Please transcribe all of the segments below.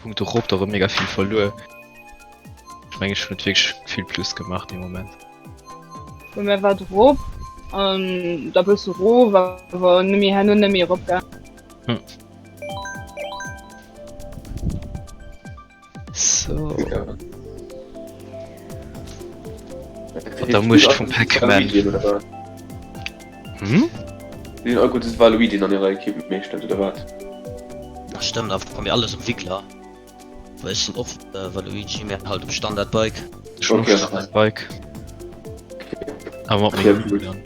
Punkte Rob doch mega viel verloren. Ich meine, schon wirklich viel Plus gemacht im Moment. Und mir war grob da bist du roh war nimi hin und nimi rob So. Ja. Da muss ich vom Pac-Man. Hm? Den gutes Valoid in an ihrer Equipe mechtstand oder wat? Das stimmt, da kommen wir alles Entwickler. Weil ich oft Waluigi mehr halt im Standardbike. Schon Okay. auf das Bike. Aber macht Sehr mega gut. gut an.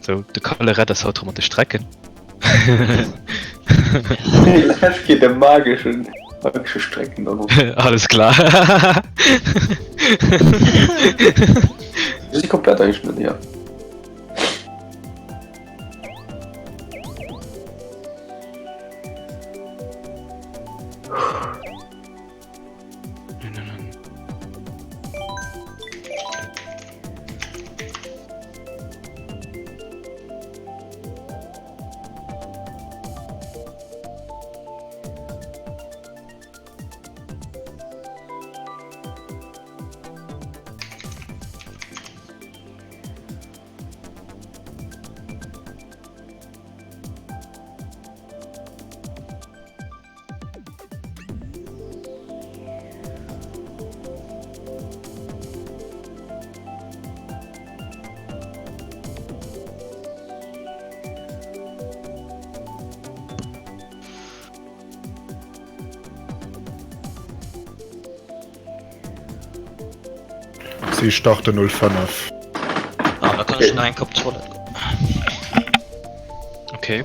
So, der Kalle rettet das Auto mit der Strecke. Das geht der magische Strecken an. Alles klar. Das ist komplett eingeschnitten, ja. Sie starte 05. Ah, da kann ich schon einen Kopf Toilette. Okay.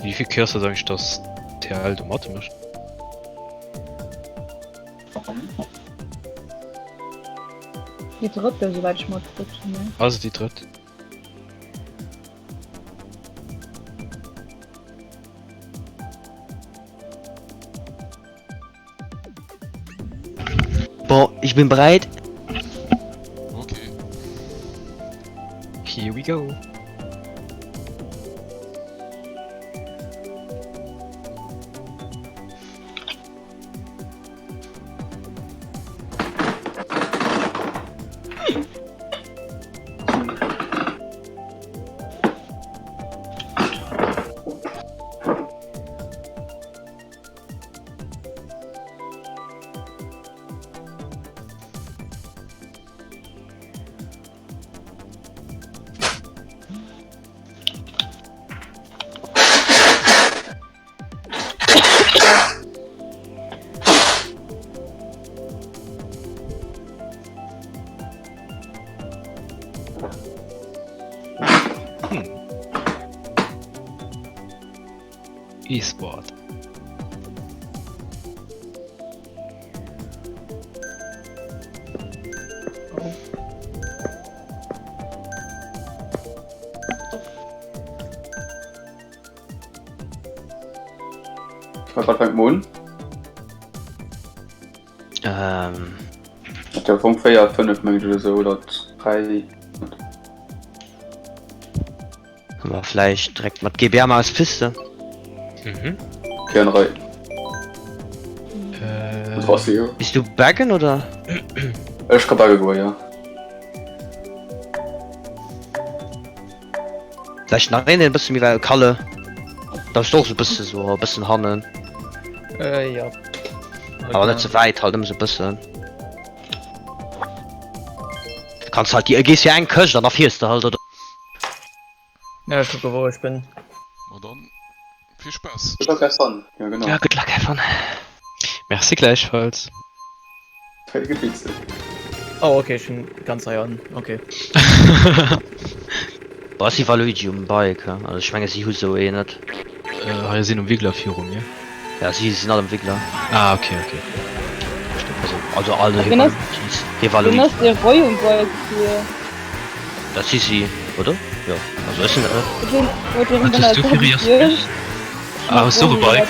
Wie viel Kürzer sag ich das TL automatisch? die dritte soweit ich mal Also die dritte. Boah, ich bin bereit. Okay. Here we go. E-Sport. Ich war grad beim Mond. Hat der vom Feier 5 Minuten oder so oder 3. Aber vielleicht direkt mit GBR mal als Piste. Mhm. Kernrei. Was hier? Bist du Bergen oder? Ich kann Bagge gehen, ja. Vielleicht nach innen ein bisschen wie Kalle. Da ist doch so ein bisschen so, ein bisschen Hannen. Ja. Aber nicht so weit, halt immer so ein bisschen. Du kannst halt, gehst ja einen Köch, dann auf hier ist du halt, oder? Ja, ich gucke, wo ich bin. Na dann, viel Spaß. Ich hab gestern. Ja, genau. Ja, good luck, Evan. Merci gleichfalls. Fertige Pizza. Oh, okay, ich bin ganz an. Okay. Was ist die Luigi um Bike, ja? Also ich meine, sie so eh nicht. Wir sind um Wigglerführung, ja? Ja, sie sind alle Entwickler. Ah, okay, okay. Also alle Wenn das- hier Du Luigi. hast der Roy und Gold hier. Das ist sie, oder? Ja. Also ist ein, Was ist du für Rias? Ah, so ein Bike.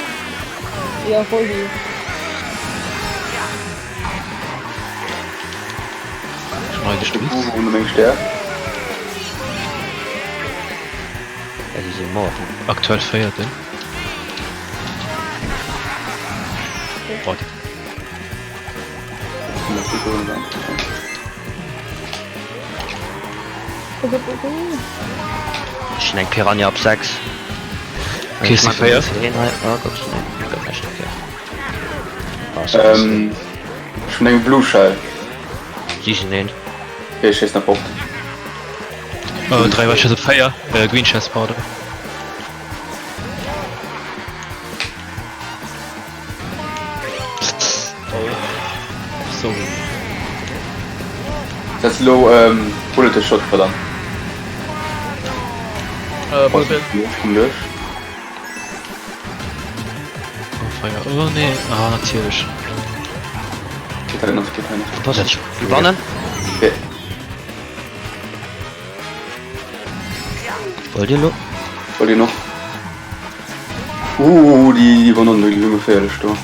Ja, Rolli. Schon mal gespielt? Ohne Menge Stärke. ja, sie sind Mord. Aktuell feiert denn? Warte. Ich nehme Piranha ab 6. Okay, sie feiert. Ja, Gott, nein. Gott, nicht, okay. Was? Ich bin ein Blue Shell. Sie sind den. Okay, ich schieß nach Punkt. 3 war schon Feier. Green Chest Powder. So. Das Low, Bullet Shot verlangt. Bullshit. Lösch. Oh, Feier. Oh, nee. Ah, natürlich. Geht halt noch, geht halt noch. Was ist? Gewonnen? Okay. Wollt ihr noch? Wollt ihr noch? Die waren noch nicht gefährlich, du.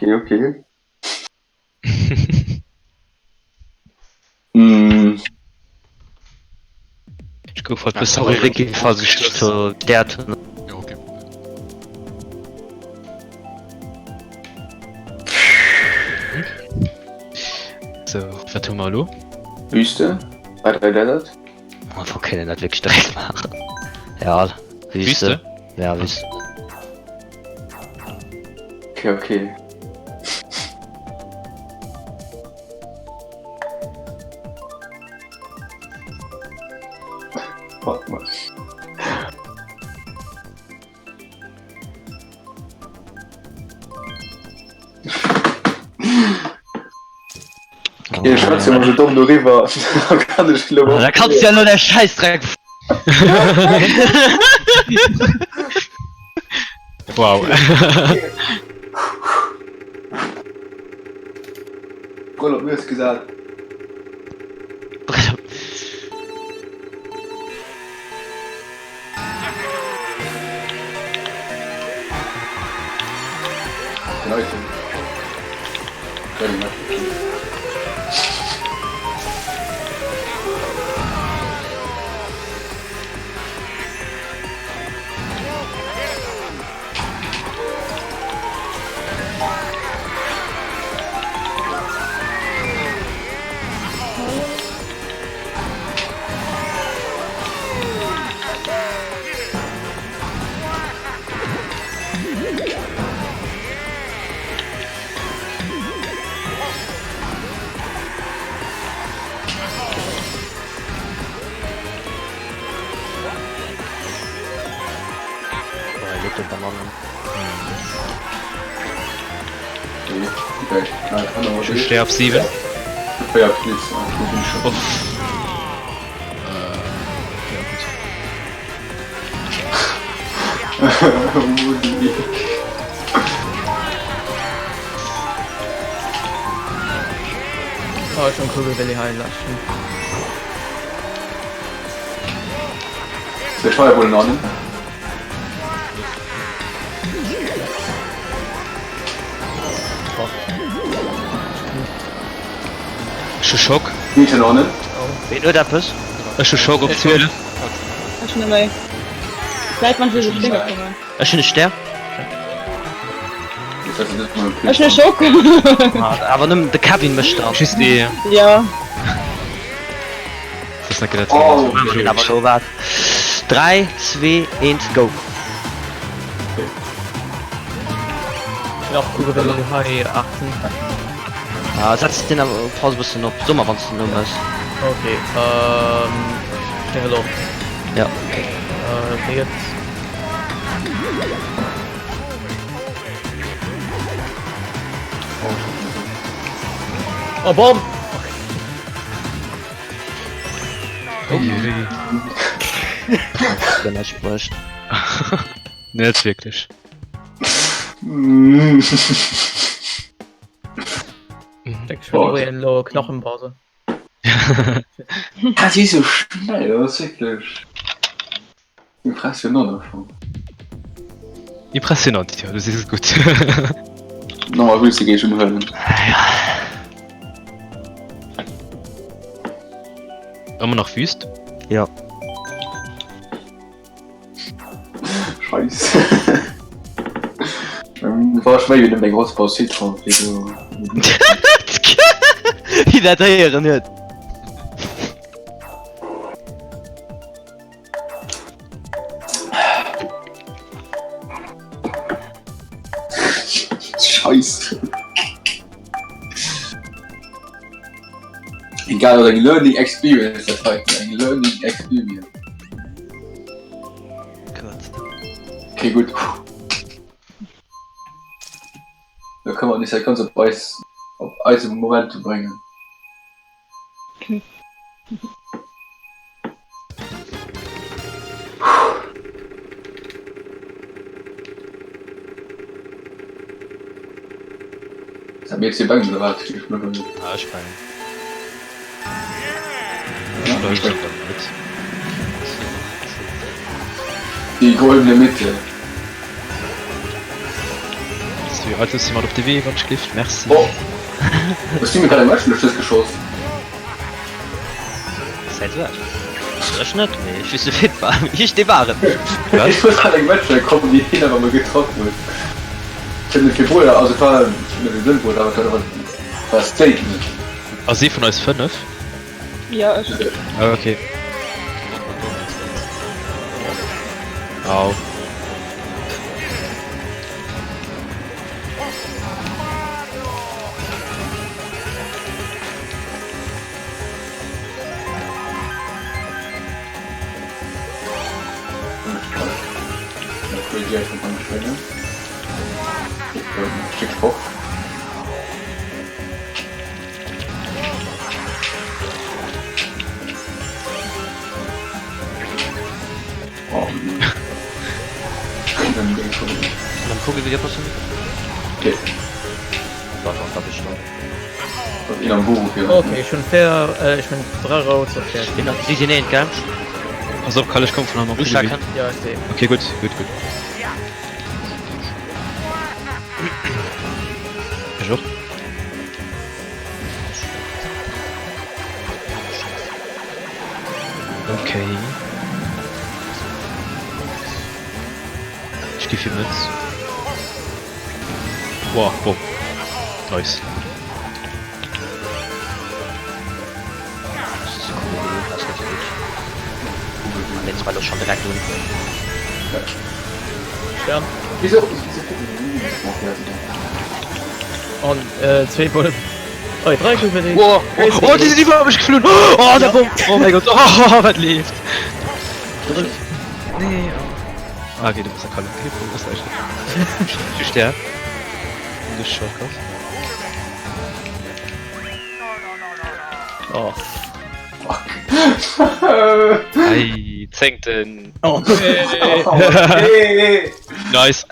Okay, okay. Ich guck mal, bis Sorry, Ricky, falls ich dich zu der Ja, okay. So, was tun wir lo? Wüste. 3 Desert. Wir können das wirklich direkt machen. Ja, Wüste? Ja, Wüste. Okay, okay. Warte mal. Ja, Schatz, ja, so dumm du rüber. Da kann ich lieber. Da kannst du ja nur der Scheißdreck. Wow. Bruder, mir ist gesagt. Leute. Können wir. Okay. Ich stehe auf 7. Ja, please. Ich bin schon. Uff. Ja, gut. Oh, schon Kugel will ich heilen lassen. Der Scheuer wohl noch nicht. Schock. Geht ja noch nicht. Wen nur der Puss? Schock op 12. Hast du dabei? Vielleicht man für so Finger kommen. Ist schon nicht der? Das heißt, das ist mal Hast du einen Schock? Aber nimm den Kevin mischt ab. Schießt die. Ja. Das ist nicht gedacht. Oh, Aber so wart. 3, 2, 1, go. Noch Kugel will ich heilen achten. Ah, setz den aber Pause bis du noch Sommer, wenn du noch bist. Okay, hallo. Ja. Jetzt. Oh, Bomb! Wenn er spricht. Ne, jetzt wirklich. Ich schon Yellow Knochenpause. Das ist so schnell, das ist wirklich impressionant davon. Impressionant, ja, das ist gut. Nochmal willst du gehen schon hören. Immer noch wüst? Ja. Scheiße. War schwer, wie du den großen Paus sieht schon. Wie der Dreher nicht. Scheiße. Egal, oder Learning Experience, das heißt ein Learning Experience. Gut. Okay, gut. Da kann man nicht halt ganz auf Eis im Moment zu bringen. Das haben wir jetzt hier Bangen oder was? Ich bin Ah, ich meine. ja, Ich ich die goldene Mitte. So, Alter, ist jemand auf der Weg und schläft. Merci. Oh! Was ist mir gerade im Match durch das Geschoss? Seid ihr? Das ist nicht, nee, ich wüsste fit war. Ich die Ware. Ich muss gerade im Match kommen, die hin, aber mal getroffen wird. Ich hab eine Figur, also war mit dem Symbol, aber das war Statement. Ah, sie von euch 5? Ja, ist Ah, okay. Au. Schick hoch. Oh, Dann gucke ich wieder passieren. okay. Da bist du. Und in einem Buch hier. Okay, schon fair, ich bin 3 Roads auf der Genau, sie sind nicht, gell? Also, Karl, ich komm von einem Du sagst, Ja, ich sehe. Okay, gut, gut, gut. Bonjour. Okay. Ich gehe viel mit. Wow, wow. Nice. das ist cool, das ist gut. Jetzt mal doch schon direkt tun. Ja. Wieso? Und 2 Bullen. Oh, 3 Kugeln für dich. Wow. Oh, die sind über mich geflogen. Oh, der Bomb. Oh mein Gott. Oh, was lebt. Nee. Oh. Ah, okay, du bist ja Kalle. Okay, du bist echt. Du sterb. Du Schockers. Oh. Ei, zenkt den. Oh. Okay. Nice.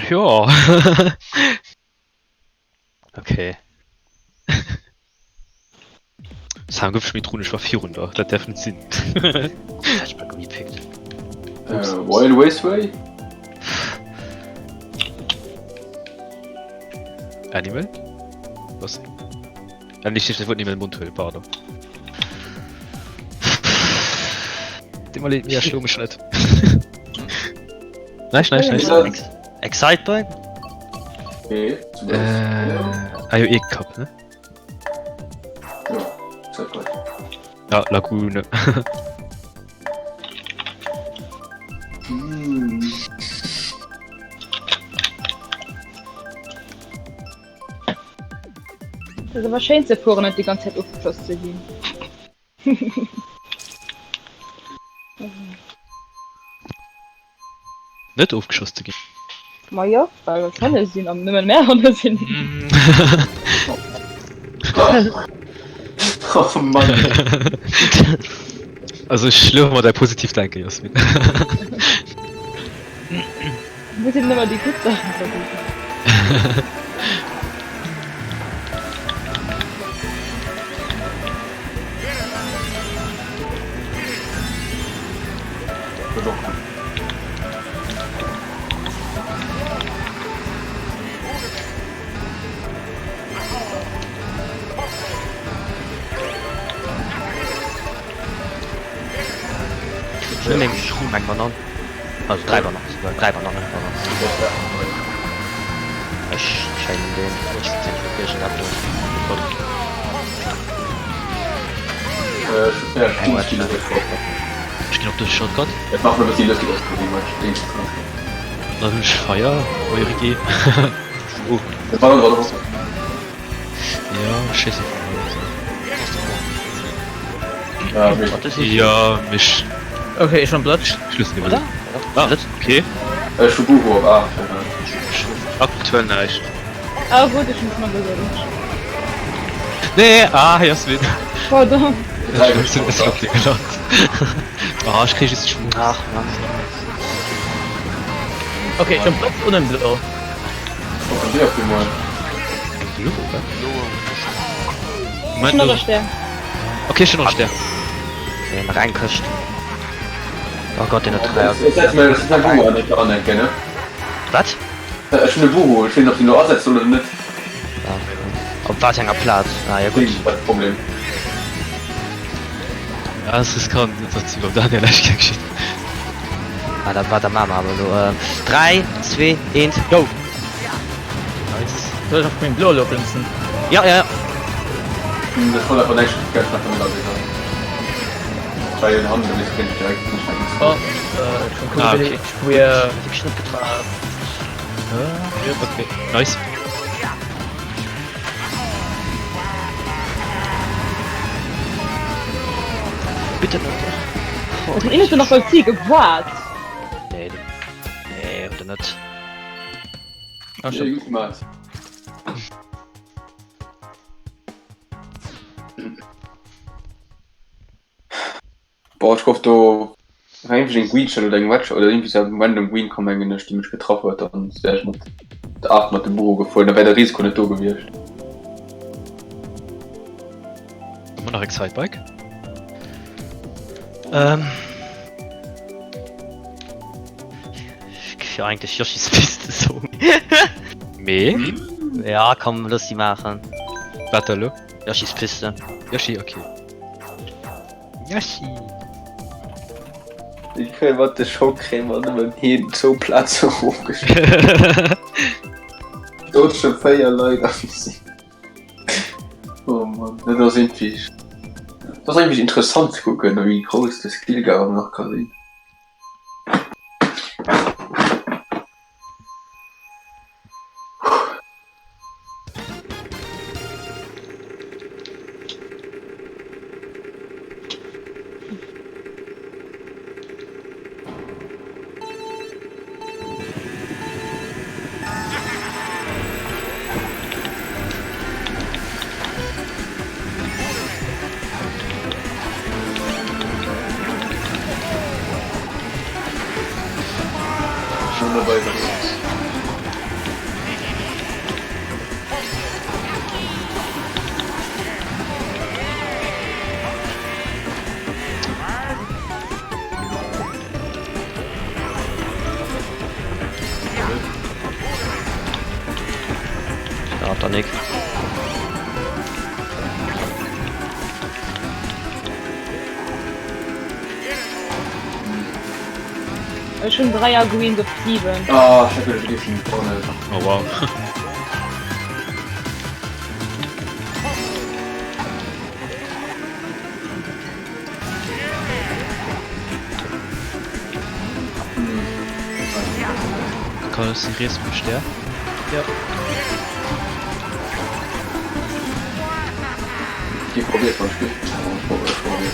Ja. Okay. Sam gibt's mit Runisch war 400, das darf nicht Sinn. Ich bin gepickt. Wild Wasteway? Animal? Was? Ja, nicht, das wird nicht mehr in den Mund hören, pardon. Den mal mir schon mich nicht. Nice. Excitebike? Okay, zum AOE Cup, ne? Ja, zeig mal. Ja, Lagune. Also wahrscheinlich sie vorne nicht die ganze Zeit aufgeschlossen zu gehen. Nicht aufgeschossen gehen. Ma ja, weil das kann es sind, aber nicht mehr oder sind. Oh Mann. Also ich schlürfe mal dein positiv danke, Jasmin. Ich muss ihm immer die guten Sachen versuchen. Ich nehme mein Bananen. Also 3 Bananen, sogar 3 Bananen. Ich scheine den zentrifugischen Abdruck. Ja, Spiel ist Ich geh auf das Shotgun. jetzt machen wir das Ziel, das geht aus. Dann will ich Feier, eure G. Oh, Das war dann gerade was. ja, scheiße. Ja, mich. Ja, mich. Okay, ich schon Blatt. Schlüssel Oder? Ah, okay. Shubuhu, Aktuell nicht. Aber gut, ich muss mal gesehen. Nee, Jasmin. Verdammt. Es hat dir gelangt. Ah, ich krieg jetzt schon. Ach Mann. Okay, schon Blatt und ein Blau. Von dir auf den Mal. Schon noch Stern. Okay, schon noch Stern. Den reinköcht. Oh Gott, den hat 3. Das ist erstmal, das ist ein Buhu, an der anderen kenne. Was? Schon eine Buhu, ich weiß nicht, ob die nur aussetzt oder nicht. Ob Warthänger Platz? Ah ja gut. Das ist das Problem. Ja, es ist kein Sensation, ob Daniel leicht geschieht. Ah, das war der Mama, aber nur 3, 2, 1, go! Nice. Soll ich auf den Blau laufen? Ja. Das war davon nicht ganz nach dem Lager. Bei den anderen ist es direkt nicht Oh, schon cool. Okay. Ich probiere. Ich hab Schnitt getragen. Ja, okay. Nice. Bitte Leute. Und ich bin noch voll Ziel gewartet. Nee, oder nicht. Ah, Ja, schon. gut gemacht. Boah, ich hoffe, du einfach den Queen schon oder irgendwas oder irgendwie so ein random Queen kommen, wenn die mich getroffen hat und wäre ich mit der 8 mit dem Büro gefallen, da wäre der Risiko nicht da gewesen. Haben wir noch Excitebike? Ich will eigentlich Yoshis Piste so. Me? Ja, komm, lass die machen. Battle. Yoshis Piste. Yoshi, okay. Yoshi. Ich kann was der Showcreme und mit jedem Zooplatz hochgestellt. Deutsche Feier leider. Oh Mann, das ist irgendwie. Das ist eigentlich interessant zu gucken, wie groß das Skillgab noch kann sein. Schon dabei sein. Ja, dann nicht. Schon 3er Green geblieben. Ah, ich hab wieder vergessen, vorne. Oh wow. Kann das die Res bestärken? Die probiert man spielt. Probiert.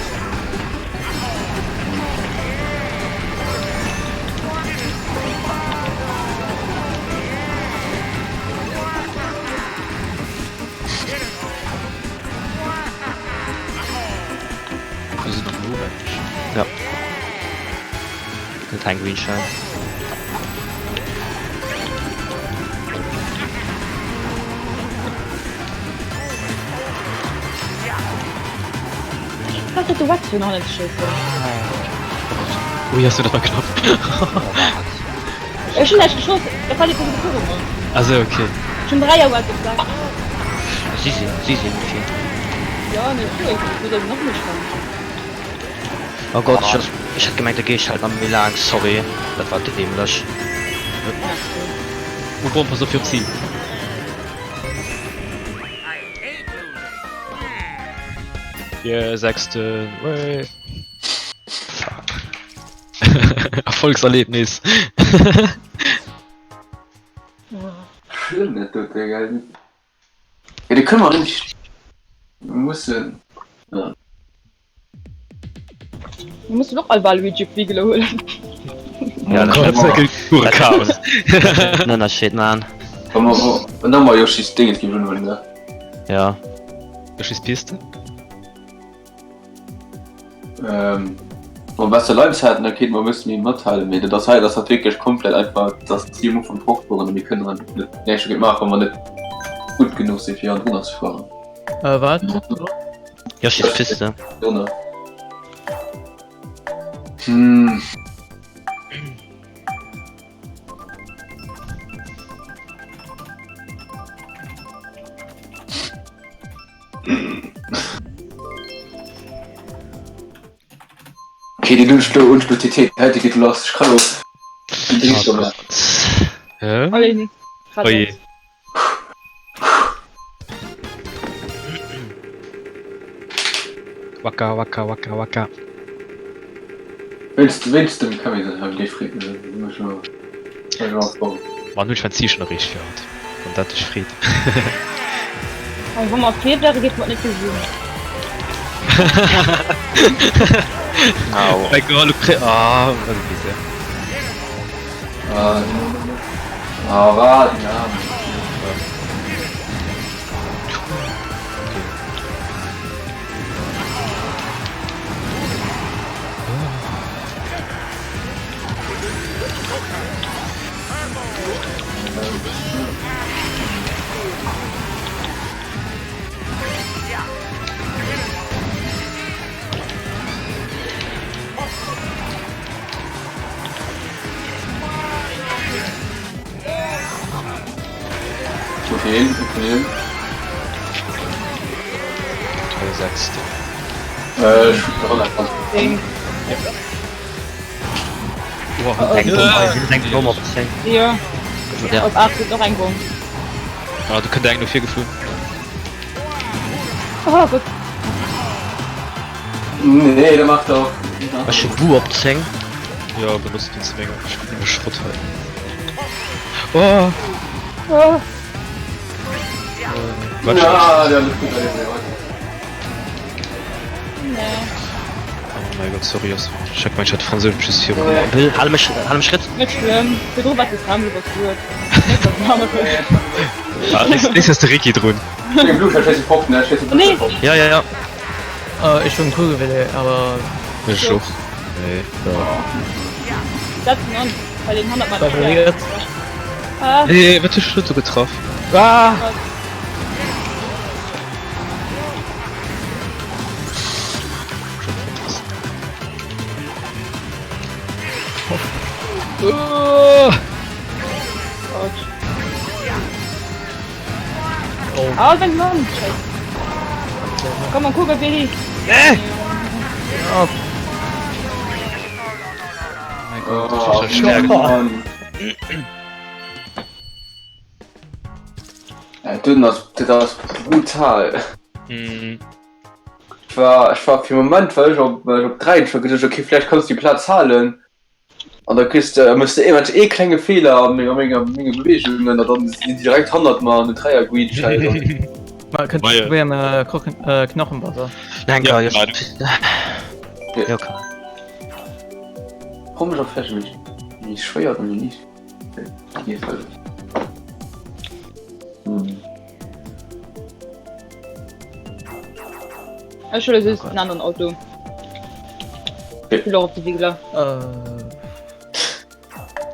Das ist noch nur eigentlich. Ja. Kein Greenschein. Ich dachte, du warst für noch nicht schüsse. Ui, hast du das mal knapp. Schon leicht geschossen. Da war die Position. Also okay. Schon 3er war gesagt. Sie sind viel. Ja, nicht so. Ich würde noch nicht kommen. Oh Gott, ich hab gemeint, da geh ich halt mal lang, sorry. Das war dämlich. Und warum pass auf für Ziel? Ja, sechste. Way. Erfolgserlebnis. Schön, nicht, du, Digga. Ja, die können wir nicht. Wir müssen. Ja. Du musst noch mal Waluigi Fliegel holen. Ja, das Gott, das ist pure Chaos. Nein, das steht man. Komm mal, und dann mal Yoshis Ding geben, wenn wir. Ja. Das ist Piste. Und was der Leute dann geht, man müssen die mitteilen mit. Das heißt, das hat wirklich komplett einfach das Ziel von Fruchtburg und wir können dann nicht machen, wenn man nicht gut genug sind, für einen Runter zu fahren. Was? Ja, steht Piste. Ohne. Hm. Okay, die dünnste Unspezifität hätte geht los. Ich kann los. Hä? Alle nicht. Oje. Waka, waka, waka, waka. Willst du, kann ich das haben, die Frieden. Muss schon mal aufbauen. Man will schon Ziel schon richtig fährt. Und das ist Fried. Und wenn man fehlt wäre, geht man nicht gesehen. Au. Egal, du kriegst. Ah, was ist das? Aber, ja. Okay. Toll, sechste. Ding. Wow. Denk nur mal was Ja. Ja. Auf 8 wird noch ein Gong. Ah, du könntest eigentlich nur 4 gefühlt. Oh gut. Nee, der macht doch. Was für Bu abzäng? Ja, benutzt den Zwinger. Ich will nur Schrott halten. Oh! Oh. Warte, Ja, der ist gut bei dem Nee. oh mein Gott, sorry, ich hab mein Chat französisches hier. Will, halbe Schritt. Nicht schlimm. Wir tun was das haben überführt. Nicht das Name für. Ah, ist das der Ricky drin? Der Blut hat schlechte Pop, ne? Schlechte Nee. Pop. Ja. Ich bin cool gewesen, aber Ja, schon. Nee. Setzen an. Bei den 100 Mal. favoriert. Ah. Nee, wird der Schritt getroffen. Ah! Oh! Gott. Oh, Ah, dein Mann! Scheiße. Komm mal gucken, Billy! ja, Mein Gott, Oh, das ist schon stärker. Mann. Ja, das brutal. Hm, Ich war für den Moment, weil ich auf 3, ich gedacht, okay, vielleicht kannst du die Platz halten. Und da müsste jemand kleine Fehler haben, mega Bewegungen, und dann sind die direkt 100 Mal eine Dreier-Grid schalten. man könnte Weil- probieren, Knochenwasser. Nein, Ja, ja, gerade. ja, okay. Warum ist auf Flasche nicht? Nicht schwer oder nicht? Hier ist halt. Ich will es ein anderes Auto. Ich will auch auf die Wiegler.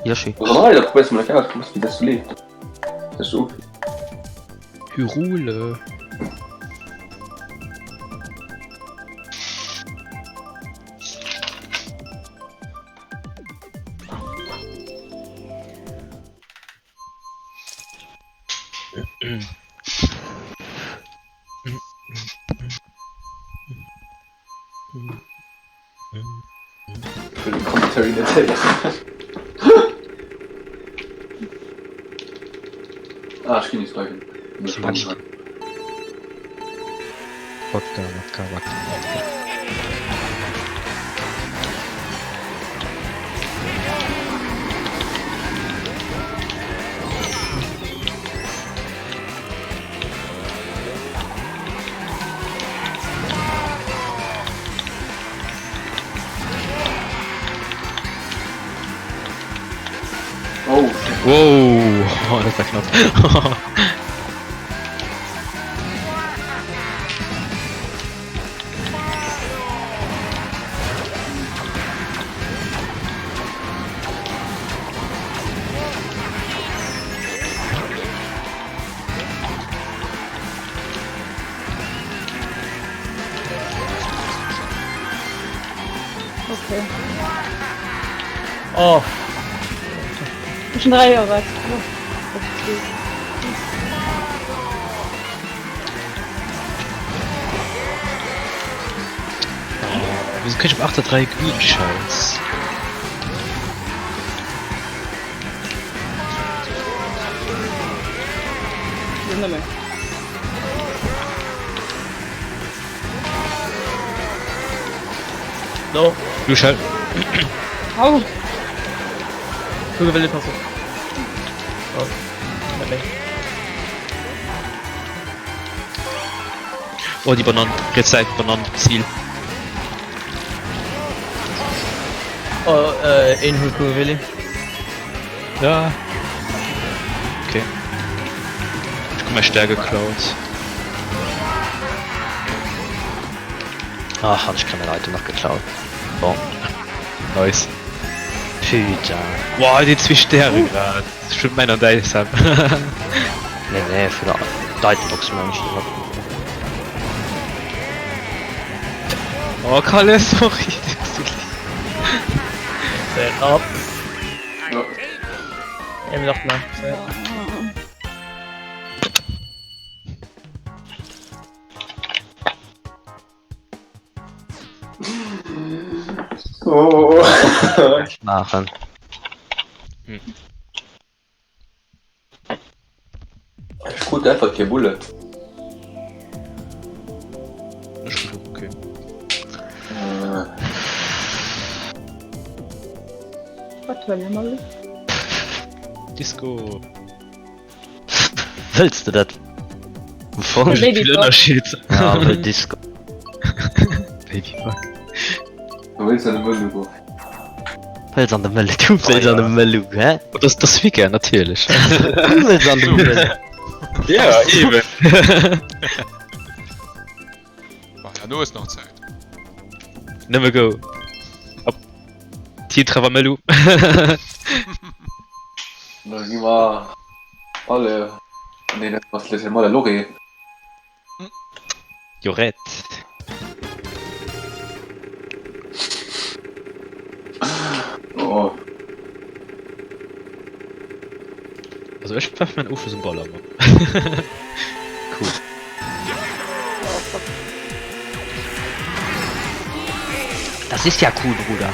Yoshi. Normal, da probierst du mal aus, wie das so lebt. Das ist so. Hyrule. Für den Commentary der Tele. Ich geh nicht gleich hin. Wodka. Oh, Wow, oh, das war knapp. Okay. Oh, Schon 3 Jahre was. Wieso kann ich auf 8.3 grün Scheiß? Nicht mehr. so. Du Schall. Au! Guck, will ich passen. Oh, nee. Oh, die Bananen. Jetzt Zeit, Bananen. Ziel. Oh, in Huku, Willi. Ja. Okay. Ich komm mal Stärke Clouds. Ach, hab ich keine Leute noch geklaut. Bon. Nice. Putain. Wow, die 2 Sterne gerade. Das ist schon meiner Dice ab. Nee, für die Titanbox Mensch. Oh, Kalle, sorry. Set up. ja. Eben noch mal. Oh. Machen. Ich gut einfach kein Bullet. Das ist gut, okay. Was wollen wir mal? Disco. Willst du das? Wovon? Ja, Baby Viel Fuck. Unterschied. Ja, aber Disco. Babyfuck. Du willst eine Müll go. Willst an der Melle, du willst an der Melle, hä? Und das Wicker, natürlich. Du willst an der Melle. Ja, eben. Ach ja, nur ist noch Zeit. Never go. Ab. Titra Melu. Die war alle. Nee, das war letztes Mal der Lori. Jorett. Oh. Also ich werf meinen Ufer zum Baller, Mann. ist ja cool, Bruder.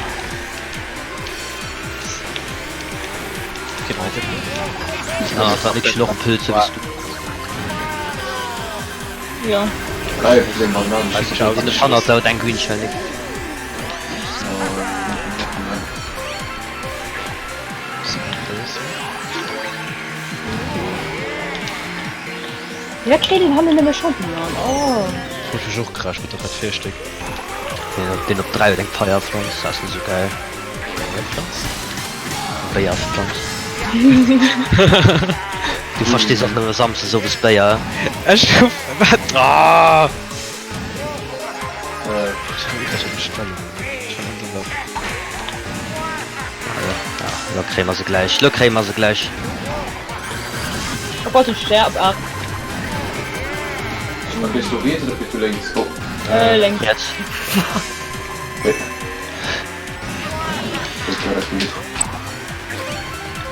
Okay, weiter. Ja, war wirklich Lochpilze bist du. Ja. Nein, wir sind Bananen. Also, schau, In der Pfanne hat er dein Grünschein nicht. Ja, okay, den haben wir nämlich schon gemacht. Oh. Ich auch krass mit der 4 Stück. Den auf 3, den Feuerpflanz, das ist nicht so geil. Feuerpflanz. Du verstehst auch nur Samstag so bis Bayer. Was? Ah! Ja, kriegen wir sie gleich. Da kriegen wir sie gleich. Oh Gott, ich sterb ab. Bist du rechts oder bist du links? Oh. Lenk. Jetzt.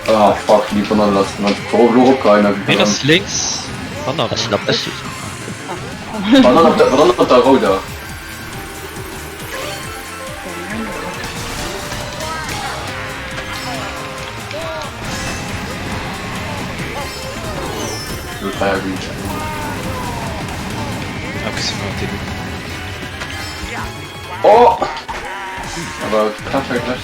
Ah, fuck, die Bananen lassen. Warum keiner? Nee, das ist links. Banane. Das ist noch besser. Bananen auf der Roda. Oh! Aber kann ja gleich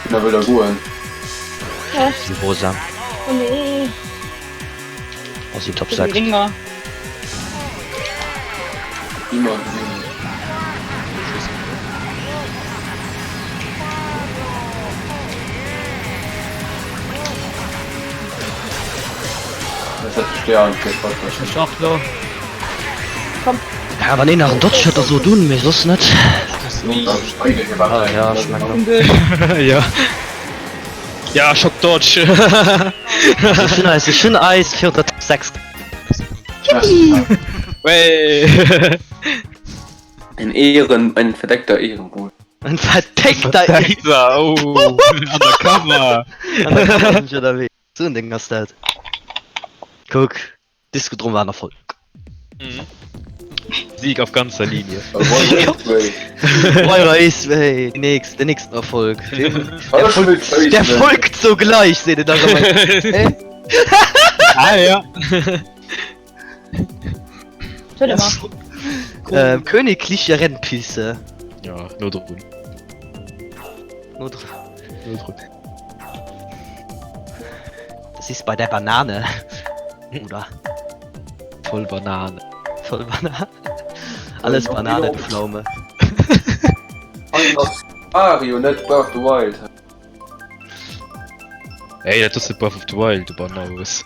na will er ruhen. Die Rosa. Oh nee. Aus dem Top Die 6. Dinger. Immer. Das hat Stern Ich auch klar. Ja, aber nee, nach dem Dodge hat er so tun, mir ist nicht. Ah, ja, ich schmeckt Und, Ja. Ja, Schock Dodge. Es ist schön Eis für der Top 6. Wey. Ein verdeckter Ehrenbuhl. Ein verdeckter Dieser, oh. Undercover. unterwegs. So ein Ding hast du halt. Guck, Disco drum war noch voll. Sieg auf ganzer Linie. Eurer ist, ey, der nächste Erfolg. Der folgt so gleich, seht ihr da so mal. Ah, ja. Entschuldigung mal. Königliche Rennpiste. Ja, nur drüben. Nur drück. Das ist bei der Banane. Oder? Voll Banane. Voll Banane. Alles Banane, du Pflaume. Mario, nicht Breath of the Wild. Ey, das ist Breath of the Wild, du Banaues.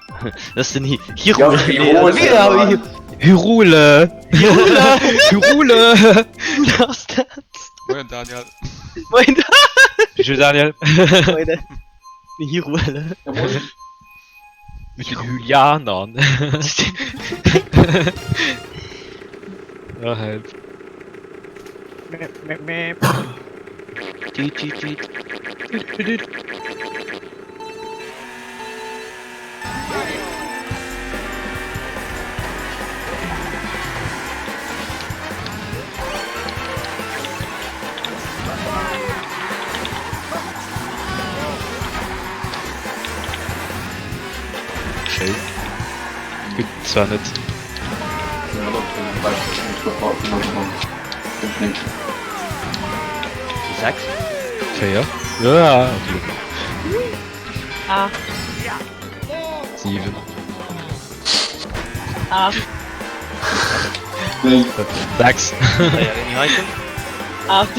Das sind Hyrule. Hyrule. Hyrule! Hyrule! Du darfst das. Moin, Daniel. Meine, Wie Daniel? meine. Hyrule. Mit den Hylianern. Ja, halt. Okay. Gibt zwar nicht. Die 6. Fair. Ja. 8, 7. 8, 6. 8.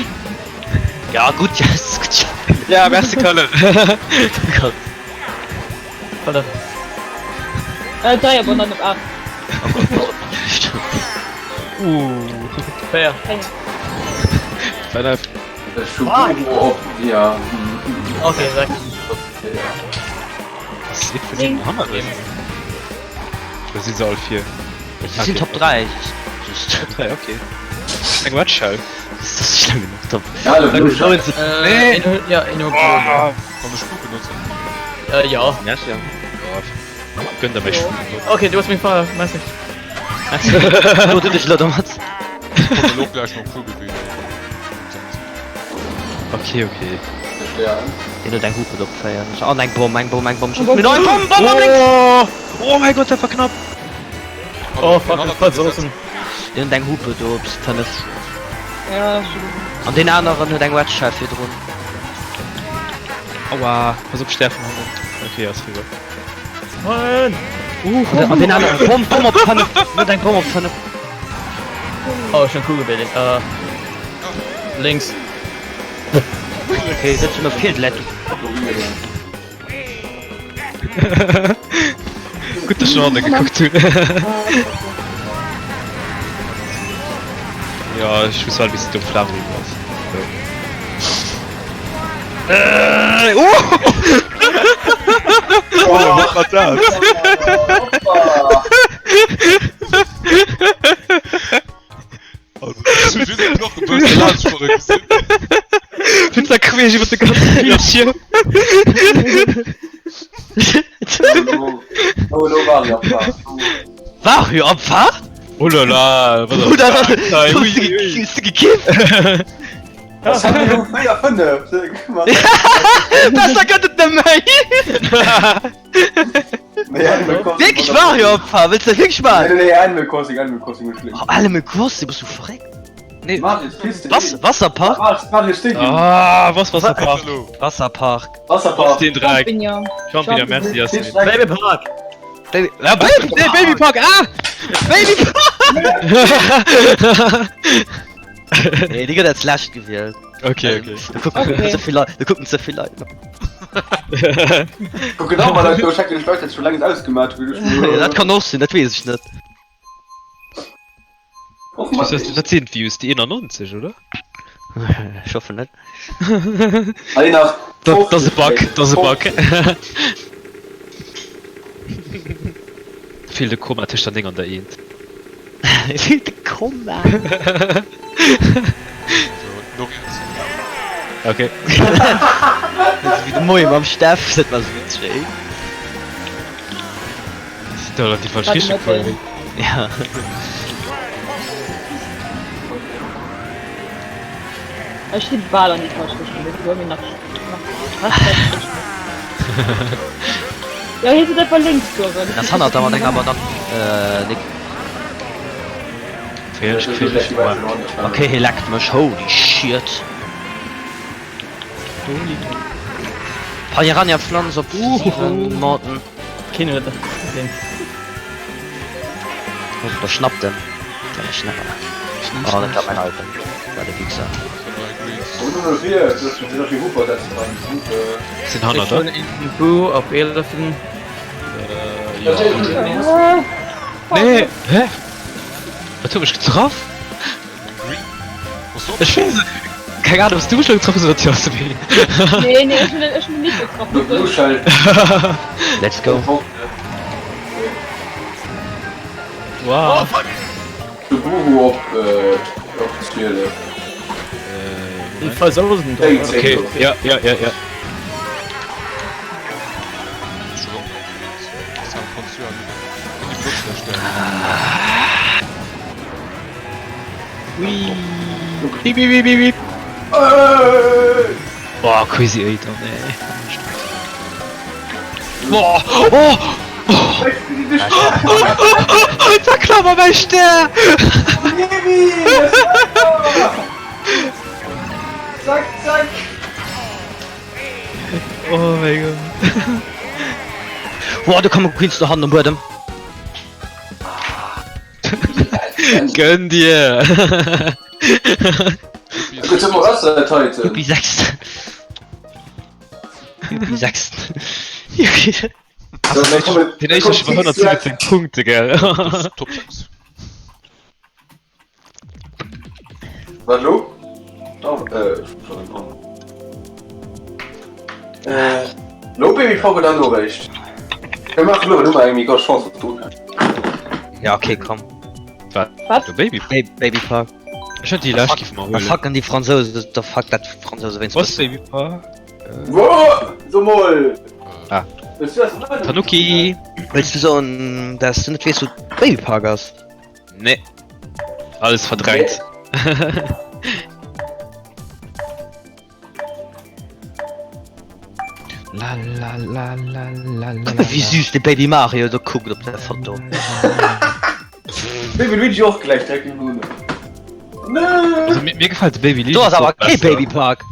Ja gut, ja, ist gut. Ja, merci Colin. Warte. 3, aber noch 8. Fair. Kleiner. Ja. Okay, sag. Was ist für den Hammer drin? Das sind so all 4. Das sind Top 3. Top 3, okay. Ein Quatsch halt. Ist das schlimm genug, Top? Ja, alle Nee. Ja, in der Ah. Komm, ich Spuk benutzen. Ja. Ja. Gönnt er mich. Okay, du hast mich vorher, weiß nicht. Wo du dich Leute machst. Kommt noch gleich noch Kugelbewegung. Okay. Ja. Den du dein Hupe doch feiern. Oh, mein Baum. Mit Aber- neuen Baum. Oh mein Gott, der war knapp. Oh, fuck, das war so awesome. Den du dein Hupe doch findest. Ja, schon. Und den anderen nur dein Watchschalt hier drin. Aua, versuch sterben. Okay, aus rüber. Mann! Und den anderen. Baum auf Pfanne. Nur dein Baum auf Pfanne. Oh, schon Kugelbildung. Links. Okay, setz mir viel Letten. Gute Chance geguckt. Ja, ich muss mal ein bisschen dumm Flammen was. Oh, Was war das? Also, wir sind noch ein bisschen verrückt. Pizza Quäsch mit der ganzen Bildschirm. Oh, Mario, War hier Opfer? Oh lala, was Oder Nein, hast du gekifft? was haben wir noch mehr von der? Das könnte der Mai! Wirklich Mario Opfer, willst du wirklich mal? Nee, Animal Crossing ist schlimm. Oh, alle mit Kurs, bist du verreckt? Nee. Was? Wasserpark? Mario Sticky. Ah, was Park? Hallo. Wasserpark. Wasserpark. Den Dreieck. Champignon. Champion, merci, Jasmin. Baby Park! Baby. Ja, Baby Park, ah! Baby Nee, Digga, der hat Slash gewählt. Okay. Wir gucken Okay. zu viel Leute. Wir gucken zu viel Leute. Guck genau mal, Leute, ich hab den Stolz jetzt schon lange ausgemacht. Das kann auch sein, das weiß ich nicht. Das sind Views, die 91, oder? Ich hoffe nicht. Das ist ein Bug. Viele Komatisch dann Ding an der End. Wie komm da? So, noch jetzt. Okay. Das ist wieder moin am Steff, das was witzig. Das ist doch die falsche Warte Richtung. mal, Colin. Ja. Da steht Wahl an die falsche Richtung. Ich wollte mir nach. Ja, hier sind einfach links durch. Das hat er da mal aber dann. Nick. Fehlt. Okay, hier leckt mich. Holy shit. Piranha Pflanze auf Morten. Keine Ritter. Da schnappt den. Kleine Schnapper. Oh, das klappt mein Alter. Bei der Wichser. Sind 100, oder? Boo auf Elephant. Nee, hä? Was hab ich getroffen? Was so? Ich weiß nicht. Keine Ahnung, was du schon getroffen hast, oder hast du mich? Nee, ich bin nicht getroffen. Let's go. Wow. Die versoßen. Okay, ja. Das haben konntest du ja in die Blöcke erstellen. Piep. Boah, crazy 8, ey. Boah, da klammer mein Stern! Zack. Oh mein Gott. Boah, du kommst Queens zur Hand am Boden. Gönn dir! Wie sechst. Wie sechst. Den nächsten schon 117 Punkte, gell? Top 6. Hallo? Lo Baby Frau dann nur recht. Wir machen nur irgendwie gar Chance zu tun. Ja, okay, komm. Du Baby. Baby Park. Ich hab die Lashkiff mal Was holen. fuck an die Franzose? Der fuck dat Franzose, wenn's Was, Baby Park? Wow, so mal. Ah. Willst du das? Tanuki! Willst du so ein. Das du nicht weißt, du Baby Park hast? Nee. Alles verdrängt. La la la la la la. Guck mal, wie süß der Baby Mario da guckt auf der Foto. Baby Luigi auch gleich direkt im Grunde. Also mir gefällt Baby Luigi. Du hast aber kein besser. Baby Park.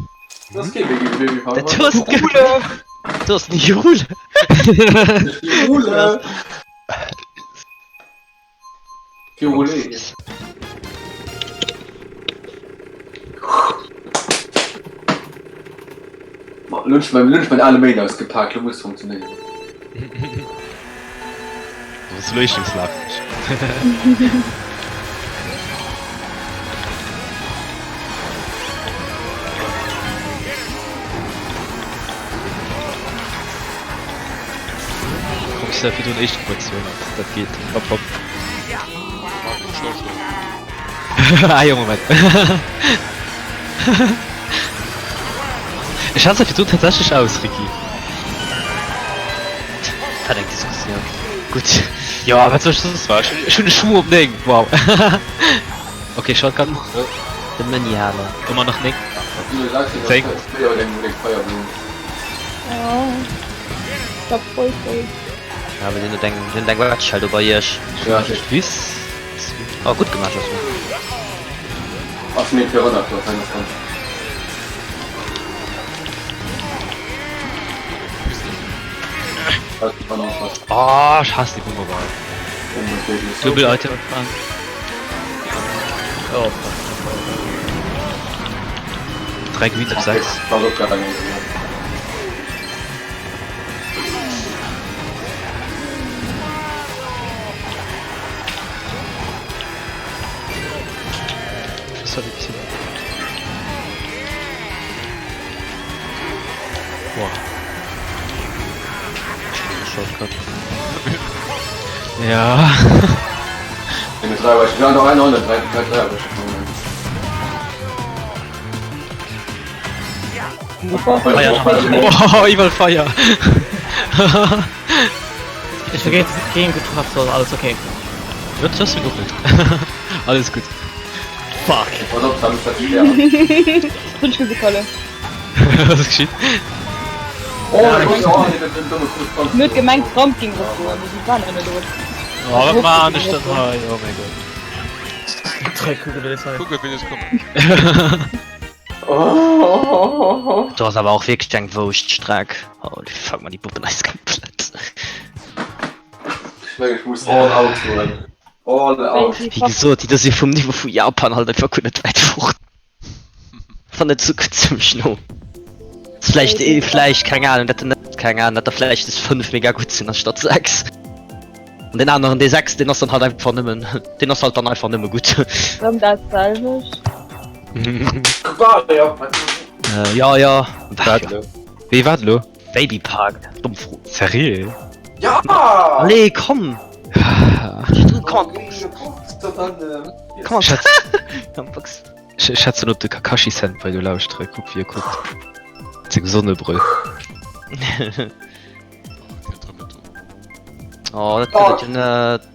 Das geht Baby Du hast Du hast eine Jule. Jule. Jule. Lunch mein alle Mail ausgepackt, du musst funktionieren. Das ist Löschungslag nicht. Guckst du, wie du eine echte Konstruktion hast. Das geht. Hopp, hopp. Ah, ja, Moment. Ich hatte für du tatsächlich aus, Ricky. Verdammt Diskussion. Gut. Ja, was soll ich das war? Schöne Schuhe um Ding. Wow. Okay, Shotgun. Der Mini-Halle. Immer noch nicht. Du sagst Zeig. ja, das wäre den Feuerblumen. Ja. Ich hab voll. Ja, aber den denken Quatsch halt über ihr. Ja, Bis. Oh, gut gemacht hast du. auf den Piranha, das ist einer von. Das war noch was. Oh, ich hasse die Boomerang. Double Item. Oh, 3 Gebiete auf 6. War doch gerade angesehen. Das war ein bisschen. Boah. Shortcut. Ja. Mit 3 war ich. Ja, noch 100, 3 aber schon. Oh, ich will Feuer. ich vergesse gegen getroffen, so alles okay. Wird das gedoppelt. Alles gut. Fuck. Was ob damit das schwer. Wünschgesekalle. Was geschieht? Oh, den dummen Kuss. Mit gemeint Trump ging das so, aber die waren alle los. Oh, was man ist das? Oh mein Gott. 3 Kugeln will ich sein. Guck, wer bin jetzt kommen. Oh. Du hast aber auch wirklich gedacht, wo ist Strack? Oh, fuck mal die Puppe nice komplett. Ich muss all out holen. All out. Wie gesagt, das ist vom Niveau von Japan halt einfach nicht weit fort. Von der Zukunft zum Schnee. Vielleicht, keine Ahnung, dass da vielleicht ist 5 mega gut sind anstatt 6. Und den anderen, die 6, den hast du dann halt einfach nimmer, den hast du halt dann einfach nimmer gut. Warum das salvisch? Ja. Ja. Wie war lo? Baby Park. Dummfroh. Seriös? Ja! Allee, komm! Komm, komm, Schatz. komm, Box. Ich hatte noch den Kakashi-Cent bei du lauscht. Guck wie er guckt. Das ist Sonnebrüll. Oh, das wird ja nicht.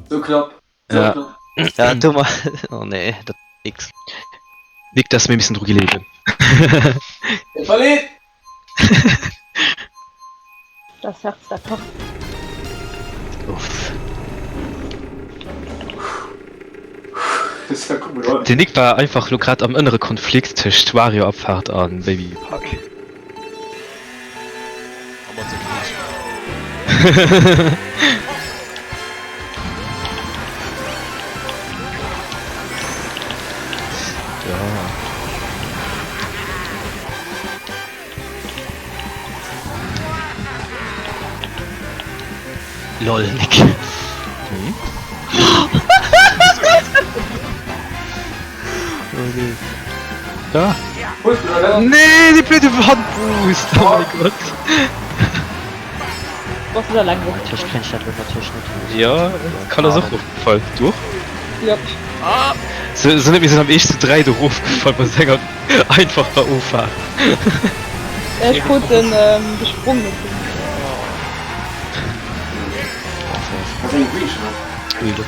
So knapp. Ja. knapp. Ja, du mal. Oh nee, das ist nix. Liegt das mir ein bisschen drüber leben. Verliert! Das Herz der Kopf. Uff. Das ist ja cool, oder? Der Nick war einfach nur gerade am inneren Konflikt zwischen Wario-Abfahrt an Baby Park. Aber so gut. Ja. Lol, Nick. Ja. Gut, oder? Nee, die blöde Wandboost! Oh mein Gott. Was ist da lang geworden? Natürlich kenn ich das natürlich nicht. Ja, kann er so aufgefallen. Durch? Ja. So nämlich sind am ehesten 3 durch aufgefallen, man sagt einfach bei Ufa. Er ist kurz gesprungen. Was ist ein Griechen, ne?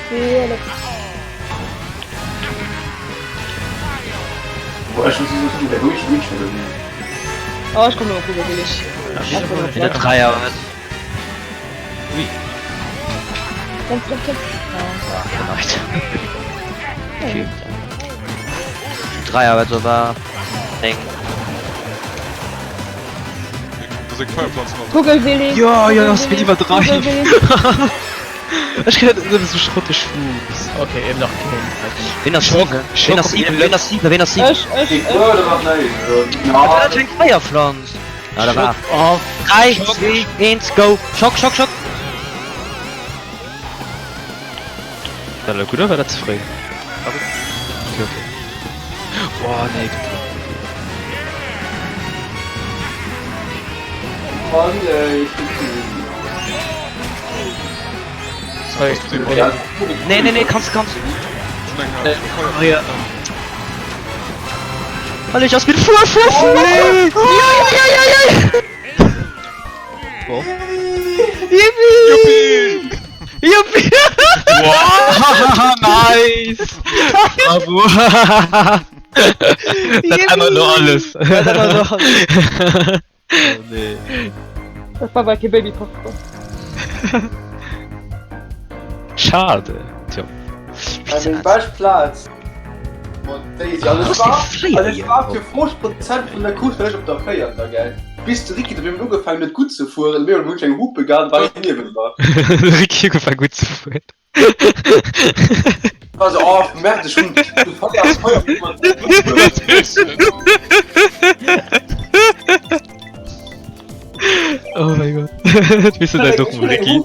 Philipp. Boah, ich muss so viel der Durchwünschen oder wie? Oh, ich komme noch rüber, will ich. Der Dreier. Komm. Right. Okay. Dreier, also war. Ding. Das ist ein Feuerplatz noch. Kugelwilli. Ja, das bin lieber 3. Kugelwilli. Ich kann so schrottisch Fuß. Okay, eben noch killen. Wenn das 7, wenn das 7, wenn das 7, wenn das 7. Ich. Ich würde was nein. Ja, das ist ein Feuerpflanz. Ja, da war. Oh, 3, 2, 1, go. Schock. War das gut oder war das zufrieden? Okay. Boah, nee. Mann, ich sorry. bin ja. Nee, kannst. Maria. Alter, ich aus mit Vorfluffen! Oh. Yippie! Wow, nice! Bravo! Das einmal nur alles. Das einmal nur alles. Oh nee. Das war bei Baby Popcorn. Schade. Tja. Ein Beispielplatz. Und alles war für 50% von der Kuh vielleicht auf der Feier, gell? Bis du Ricky, du bist angefangen mit gut zu fahren, und wir haben wirklich einen Hub begann, weil ich neben war. Ricky war gut zu fahren. Also, oh, merkte schon, du fandst das Feuer. Oh mein Gott. Bist du da doch, Ricky?